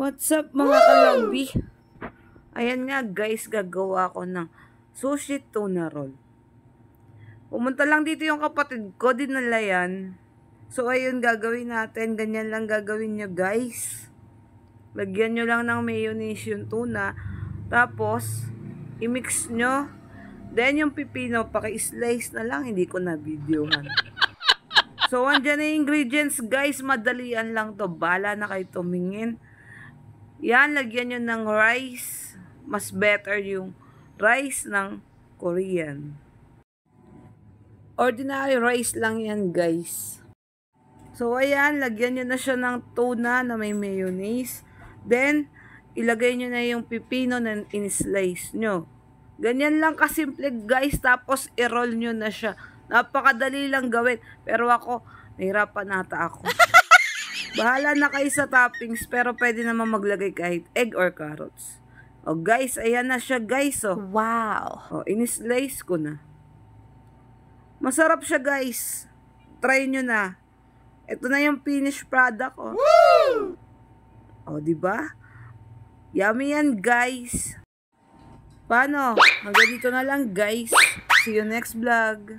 What's up mga kalogbi? Ayan nga guys, gagawa ko ng sushi tuna roll. Pumunta lang dito yung kapatid ko, dinala yan. So ayun, gagawin natin. Ganyan lang gagawin nyo guys. Lagyan nyo lang ng mayonnaise yung tuna. Tapos, i-mix nyo. Then yung pipino, paki-slice na lang. Hindi ko na videohan. So andyan na yung ingredients guys. Madalian lang to. Bala na kayo tumingin. Yan, lagyan nyo ng rice. Mas better yung rice ng Korean. Ordinary rice lang yan, guys. So, ayan, lagyan nyo na siya ng tuna na may mayonnaise. Then, ilagay nyo na yung pipino na in-slice nyo. Ganyan lang kasimple, guys. Tapos, i-roll nyo na siya. Napakadali lang gawin. Pero ako, nahirapan nata ako. Bahala na kayo sa toppings, pero pwede naman maglagay kahit egg or carrots. O guys, ayan na siya guys. Oh. Wow! O, in-slice ko na. Masarap siya guys. Try nyo na. Ito na yung finished product. Oh. Woo! O, diba? Yummy yan guys. Paano? Hanggang dito na lang guys. See you next vlog.